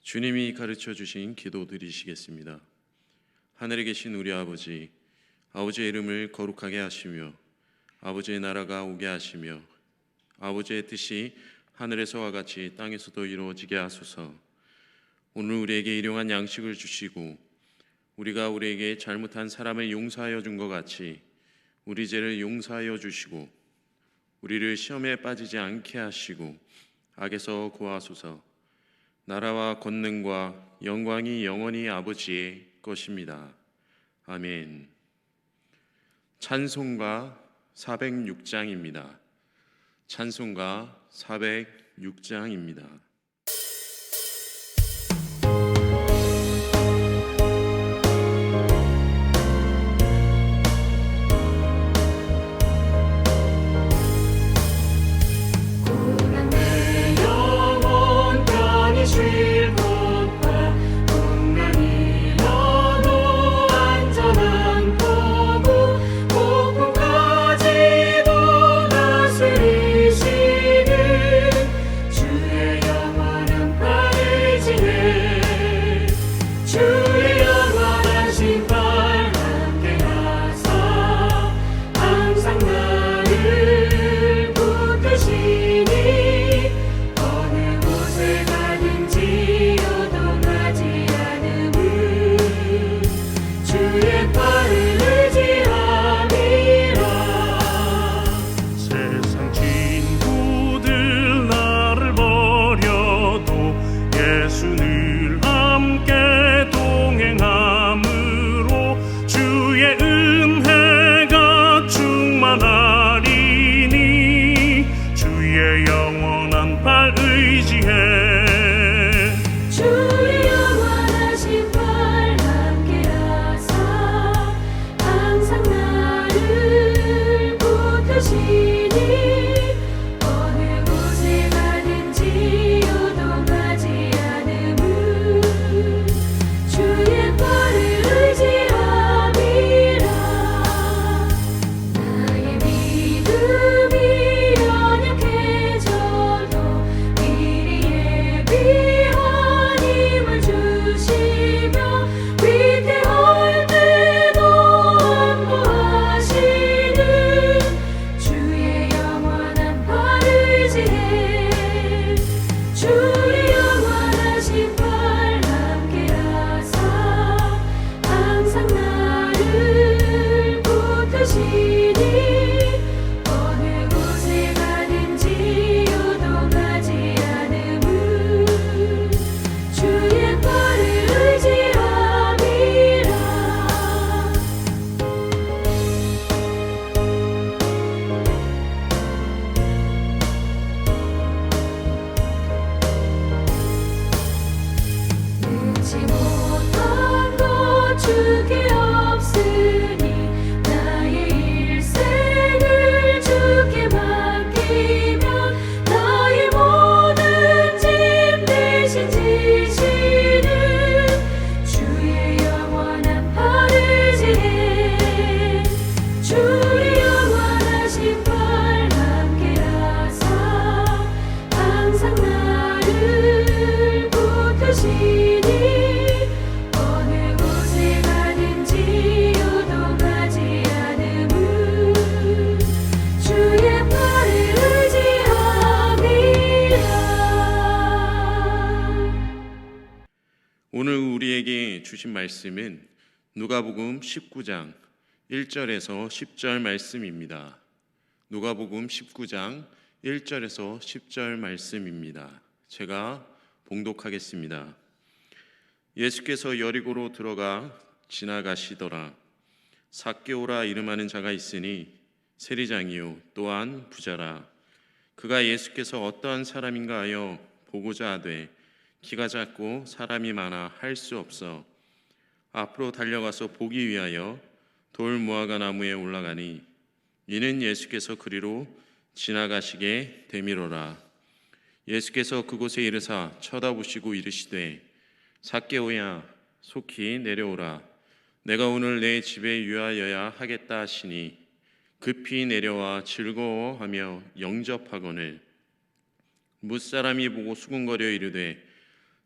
주님이 가르쳐 주신 기도 드리시겠습니다. 하늘에 계신 우리 아버지, 아버지의 이름을 거룩하게 하시며 아버지의 나라가 오게 하시며 아버지의 뜻이 하늘에서와 같이 땅에서도 이루어지게 하소서. 오늘 우리에게 일용할 양식을 주시고 우리가 우리에게 잘못한 사람을 용서하여 준 것 같이 우리 죄를 용서하여 주시고 우리를 시험에 빠지지 않게 하시고 악에서 구하소서. 나라와 권능과 영광이 영원히 아버지의 것입니다. 아멘. 찬송가 406장입니다. 찬송가 406장입니다. 오늘 우리에게 주신 말씀은 누가복음 19장 1절에서 10절 말씀입니다. 누가복음 19장 1절에서 10절 말씀입니다. 제가 봉독하겠습니다. 예수께서 여리고로 들어가 지나가시더라. 삭개오라 이름하는 자가 있으니 세리장이요 또한 부자라. 그가 예수께서 어떠한 사람인가 하여 보고자 하되 키가 작고 사람이 많아 할 수 없어 앞으로 달려가서 보기 위하여 돌 무화과 나무에 올라가니 이는 예수께서 그리로 지나가시게 되미로라. 예수께서 그곳에 이르사 쳐다보시고 이르시되 삭개오야 속히 내려오라. 내가 오늘 내 집에 유하여야 하겠다 하시니 급히 내려와 즐거워하며 영접하거늘. 무사람이 보고 수군거려 이르되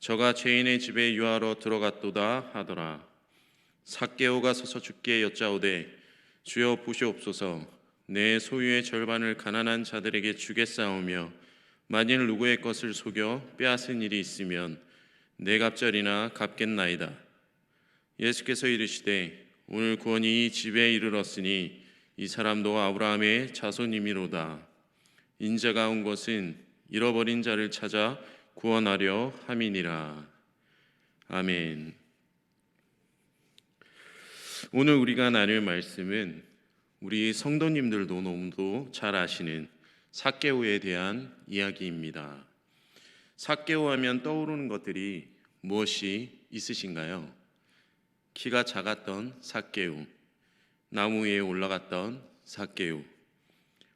저가 죄인의 집에 유하러 들어갔도다 하더라. 삭개오가 서서 주께 여짜오되 주여 보시옵소서, 내 소유의 절반을 가난한 자들에게 주겠사오며 만일 누구의 것을 속여 빼앗은 일이 있으면 내 갑절이나 갚겠나이다. 예수께서 이르시되 오늘 구원이 이 집에 이르렀으니 이 사람도 아브라함의 자손이미로다. 인자가 온 것은 잃어버린 자를 찾아 구원하려 함이니라. 아멘. 오늘 우리가 나눌 말씀은 우리 성도님들도 너무도 잘 아시는 삭개오에 대한 이야기입니다. 삭개오 하면 떠오르는 것들이 무엇이 있으신가요? 키가 작았던 삭개오, 나무 위에 올라갔던 삭개오,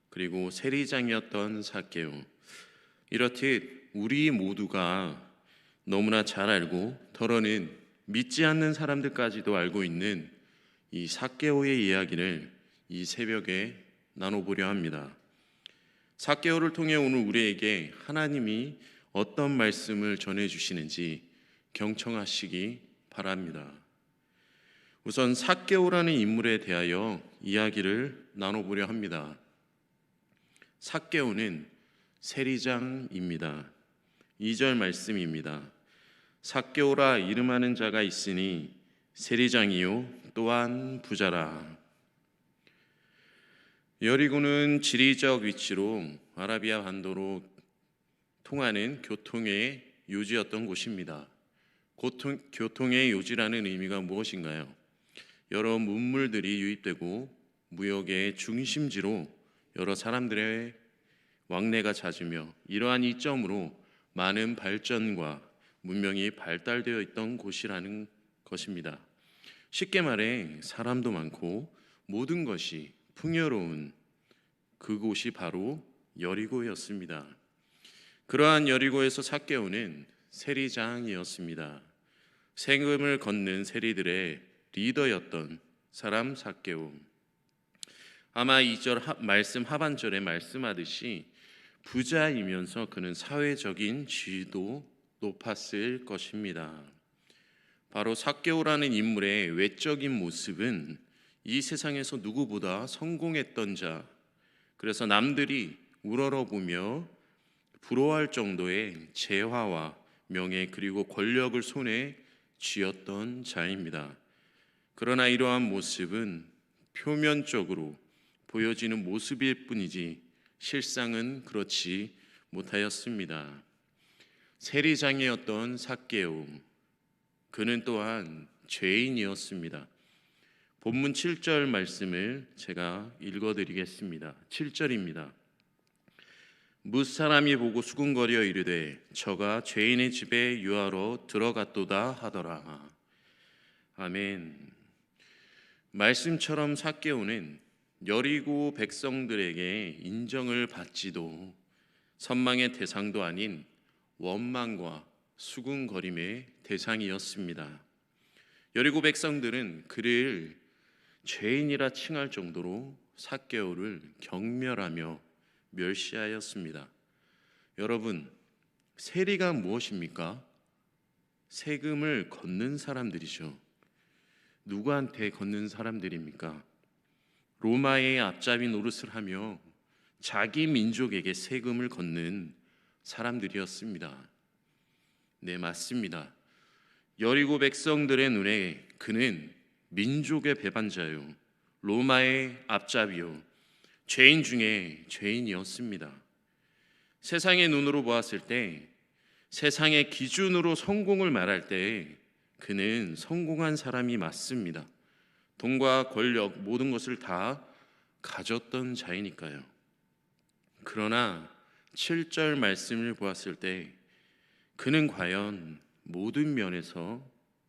그리고 세리장이었던 삭개오. 이렇듯 우리 모두가 너무나 잘 알고 더러는 믿지 않는 사람들까지도 알고 있는 이 삭개오의 이야기를 이 새벽에 나눠보려 합니다. 삭개오를 통해 오늘 우리에게 하나님이 어떤 말씀을 전해주시는지 경청하시기 바랍니다. 우선 삭개오라는 인물에 대하여 이야기를 나눠보려 합니다. 삭개오는 세리장입니다. 2절 말씀입니다. 삭개오라 이름하는 자가 있으니 세리장이요 또한 부자라. 여리고는 지리적 위치로 아라비아 반도로 통하는 교통의 요지였던 곳입니다. 교통의 요지라는 의미가 무엇인가요? 여러 문물들이 유입되고 무역의 중심지로 여러 사람들의 왕래가 잦으며 이러한 이점으로 많은 발전과 문명이 발달되어 있던 곳이라는 것입니다. 쉽게 말해 사람도 많고 모든 것이 풍요로운 그곳이 바로 여리고였습니다. 그러한 여리고에서 삭개오는 세리장이었습니다. 세금을 걷는 세리들의 리더였던 사람 삭개오. 아마 2절 말씀 하반절에 말씀하듯이 부자이면서 그는 사회적인 지위도 높았을 것입니다. 바로 삭개오라는 인물의 외적인 모습은 이 세상에서 누구보다 성공했던 자, 그래서 남들이 우러러보며 부러워할 정도의 재화와 명예 그리고 권력을 손에 쥐었던 자입니다. 그러나 이러한 모습은 표면적으로 보여지는 모습일 뿐이지 실상은 그렇지 못하였습니다. 세리장이었던 삭개오, 그는 또한 죄인이었습니다. 본문 7절 말씀을 제가 읽어드리겠습니다. 7절입니다. 뭇사람이 보고 수군거려 이르되 저가 죄인의 집에 유하러 들어갔도다 하더라. 아멘. 말씀처럼 삭개오는 여리고 백성들에게 인정을 받지도 선망의 대상도 아닌 원망과 수군거림의 대상이었습니다. 여리고 백성들은 그를 죄인이라 칭할 정도로 삭개오를 경멸하며 멸시하였습니다. 여러분, 세리가 무엇입니까? 세금을 걷는 사람들이죠. 누구한테 걷는 사람들입니까? 로마의 앞잡이 노릇을 하며 자기 민족에게 세금을 걷는 사람들이었습니다. 네, 맞습니다. 여리고 백성들의 눈에 그는 민족의 배반자요, 로마의 앞잡이요, 죄인 중에 죄인이었습니다. 세상의 눈으로 보았을 때, 세상의 기준으로 성공을 말할 때 그는 성공한 사람이 맞습니다. 돈과 권력 모든 것을 다 가졌던 자이니까요. 그러나 7절 말씀을 보았을 때 그는 과연 모든 면에서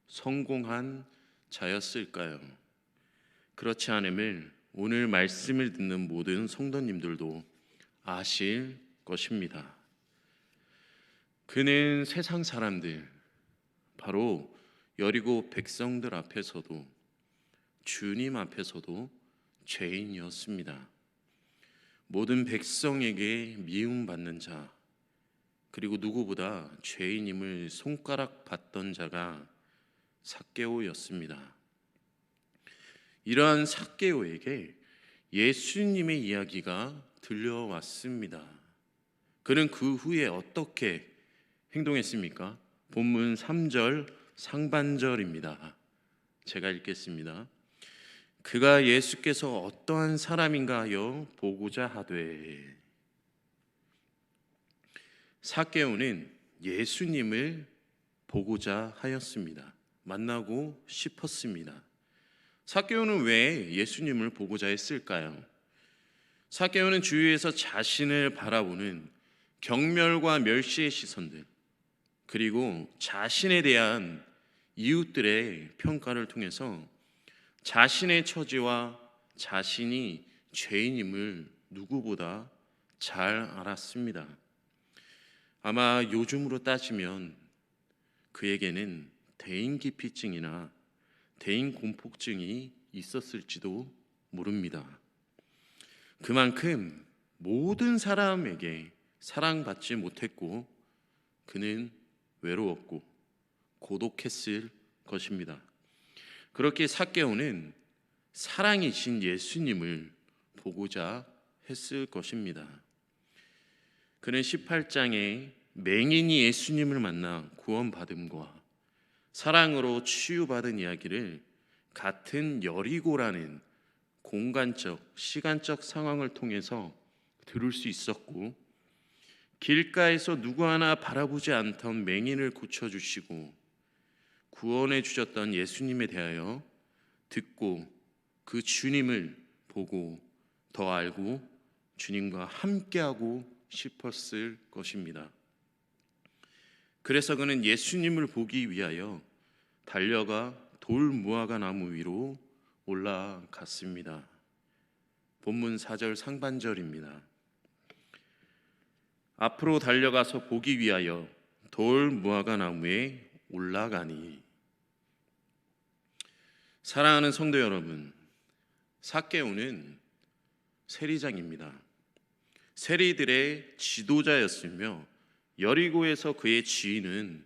성공한 자였을까요? 그렇지 않음을 오늘 말씀을 듣는 모든 성도님들도 아실 것입니다. 그는 세상 사람들, 바로 여리고 백성들 앞에서도 주님 앞에서도 죄인이었습니다. 모든 백성에게 미움받는 자, 그리고 누구보다 죄인임을 손가락 봤던 자가 삭개오였습니다. 이러한 삭개오에게 예수님의 이야기가 들려왔습니다. 그는 그 후에 어떻게 행동했습니까? 본문 3절 상반절입니다. 제가 읽겠습니다. 그가 예수께서 어떠한 사람인가 하여 보고자 하되. 삭개오는 예수님을 보고자 하였습니다. 만나고 싶었습니다. 삭개오는 왜 예수님을 보고자 했을까요? 삭개오는 주위에서 자신을 바라보는 경멸과 멸시의 시선들, 그리고 자신에 대한 이웃들의 평가를 통해서 자신의 처지와 자신이 죄인임을 누구보다 잘 알았습니다. 아마 요즘으로 따지면 그에게는 대인기피증이나 대인공포증이 있었을지도 모릅니다. 그만큼 모든 사람에게 사랑받지 못했고 그는 외로웠고 고독했을 것입니다. 그렇게 삭개오는 사랑이신 예수님을 보고자 했을 것입니다. 그는 18장에 맹인이 예수님을 만나 구원받음과 사랑으로 치유받은 이야기를 같은 여리고라는 공간적, 시간적 상황을 통해서 들을 수 있었고, 길가에서 누구 하나 바라보지 않던 맹인을 고쳐주시고 구원해 주셨던 예수님에 대하여 듣고 그 주님을 보고 더 알고 주님과 함께하고 싶었을 것입니다. 그래서 그는 예수님을 보기 위하여 달려가 돌 무화과 나무 위로 올라갔습니다. 본문 4절 상반절입니다. 앞으로 달려가서 보기 위하여 돌 무화과 나무에 올라가니. 사랑하는 성도 여러분, 삭개오는 세리장입니다. 세리들의 지도자였으며 여리고에서 그의 지위는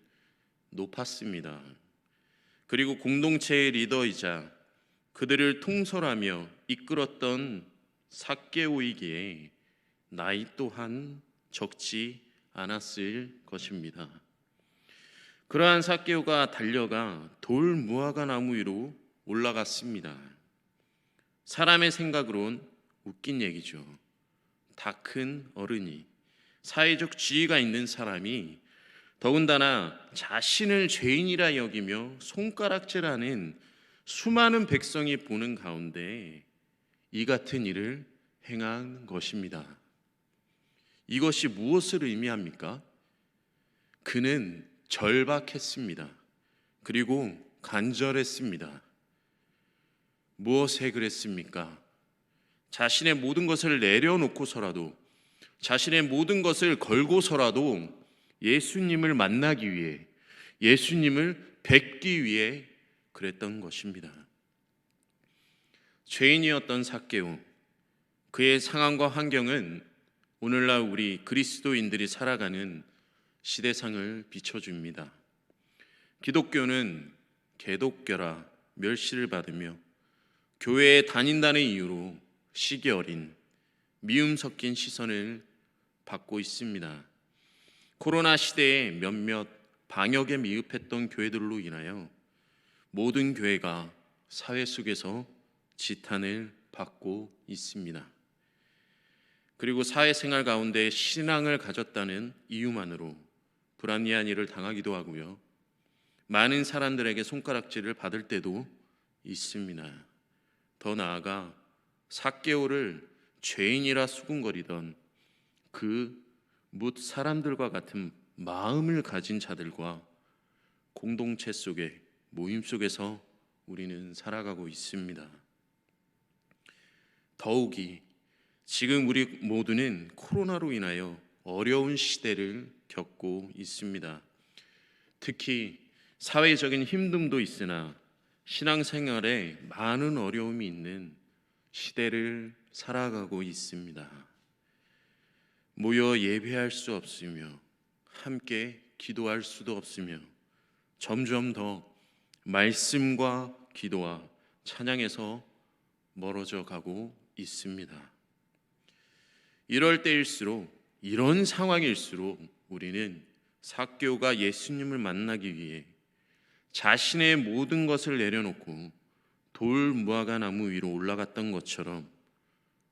높았습니다. 그리고 공동체의 리더이자 그들을 통솔하며 이끌었던 삭개오이기에 나이 또한 적지 않았을 것입니다. 그러한 삭개오가 달려가 돌 무화과 나무 위로 올라갔습니다. 사람의 생각으론 웃긴 얘기죠. 다 큰 어른이, 사회적 지위가 있는 사람이, 더군다나 자신을 죄인이라 여기며 손가락질하는 수많은 백성이 보는 가운데 이 같은 일을 행한 것입니다. 이것이 무엇을 의미합니까? 그는 절박했습니다. 그리고 간절했습니다. 무엇에 그랬습니까? 자신의 모든 것을 내려놓고서라도, 자신의 모든 것을 걸고서라도 예수님을 만나기 위해, 예수님을 뵙기 위해 그랬던 것입니다. 죄인이었던 삭개오, 그의 상황과 환경은 오늘날 우리 그리스도인들이 살아가는 시대상을 비춰줍니다. 기독교는 개독교라 멸시를 받으며 교회에 다닌다는 이유로 시기 어린 미움 섞인 시선을 받고 있습니다. 코로나 시대에 몇몇 방역에 미흡했던 교회들로 인하여 모든 교회가 사회 속에서 지탄을 받고 있습니다. 그리고 사회생활 가운데 신앙을 가졌다는 이유만으로 불합리한 일을 당하기도 하고요. 많은 사람들에게 손가락질을 받을 때도 있습니다. 더 나아가 삭개오를 죄인이라 수군거리던 그 뭇 사람들과 같은 마음을 가진 자들과 공동체 속에, 모임 속에서 우리는 살아가고 있습니다. 더욱이 지금 우리 모두는 코로나로 인하여 어려운 시대를 겪고 있습니다. 특히 사회적인 힘듦도 있으나 신앙생활에 많은 어려움이 있는 시대를 살아가고 있습니다. 모여 예배할 수 없으며 함께 기도할 수도 없으며 점점 더 말씀과 기도와 찬양에서 멀어져 가고 있습니다. 이럴 때일수록, 이런 상황일수록 우리는 삭개오가 예수님을 만나기 위해 자신의 모든 것을 내려놓고 돌 무화과 나무 위로 올라갔던 것처럼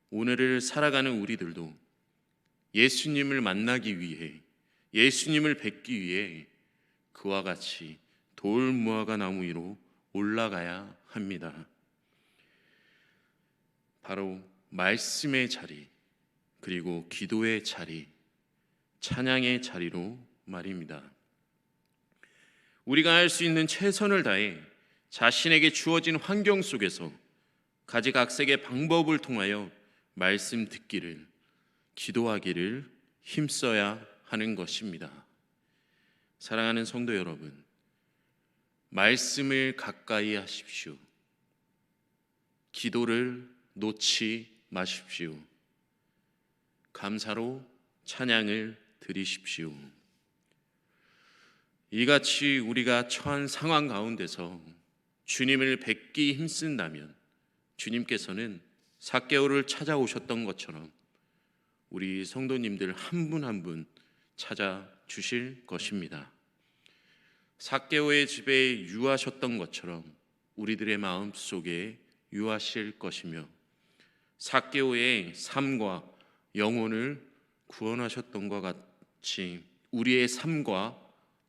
오늘을 살아가는 우리들도 예수님을 만나기 위해, 예수님을 뵙기 위해 그와 같이 돌 무화과 나무 위로 올라가야 합니다. 바로 말씀의 자리, 그리고 기도의 자리, 찬양의 자리로 말입니다. 우리가 할 수 있는 최선을 다해 자신에게 주어진 환경 속에서 가지각색의 방법을 통하여 말씀 듣기를, 기도하기를 힘써야 하는 것입니다. 사랑하는 성도 여러분, 말씀을 가까이 하십시오. 기도를 놓지 마십시오. 감사로 찬양을 드리십시오. 이같이 우리가 처한 상황 가운데서 주님을 뵙기 힘쓴다면 주님께서는 삭개오를 찾아오셨던 것처럼 우리 성도님들 한 분 한 분 찾아주실 것입니다. 삭개오의 집에 유하셨던 것처럼 우리들의 마음 속에 유하실 것이며, 삭개오의 삶과 영혼을 구원하셨던 것 같이 우리의 삶과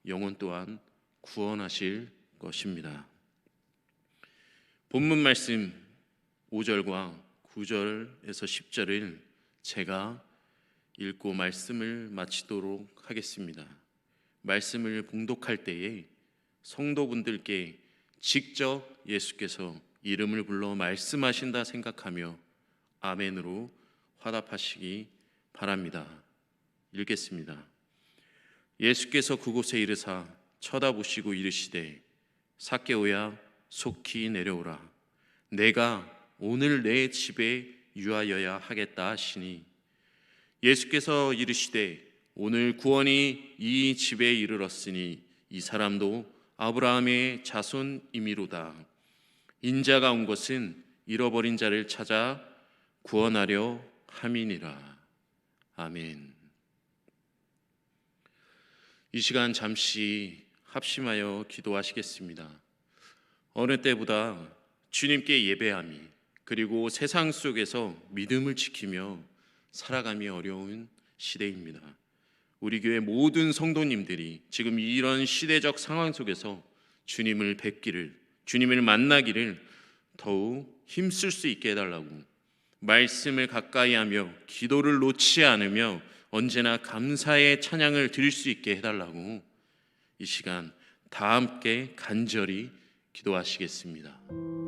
영혼 또한 구원하실 것입니다. 본문 말씀 5절과 9절에서 10절을 제가 읽고 말씀을 마치도록 하겠습니다. 말씀을 봉독할 때에 성도분들께 직접 예수께서 이름을 불러 말씀하신다 생각하며 아멘으로 화답하시기 바랍니다. 읽겠습니다. 예수께서 그곳에 이르사 쳐다보시고 이르시되 삭개오야 속히 내려오라. 내가 오늘 내 집에 유하여야 하겠다 하시니, 예수께서 이르시되 오늘 구원이 이 집에 이르렀으니 이 사람도 아브라함의 자손이미로다. 인자가 온 것은 잃어버린 자를 찾아 구원하려 함이니라. 아멘. 이 시간 잠시 합심하여 기도하시겠습니다. 어느 때보다 주님께 예배함이, 그리고 세상 속에서 믿음을 지키며 살아가기 어려운 시대입니다. 우리 교회 모든 성도님들이 지금 이런 시대적 상황 속에서 주님을 뵙기를, 주님을 만나기를 더욱 힘쓸 수 있게 해달라고, 말씀을 가까이 하며 기도를 놓지 않으며 언제나 감사의 찬양을 드릴 수 있게 해달라고 이 시간 다 함께 간절히 기도하시겠습니다.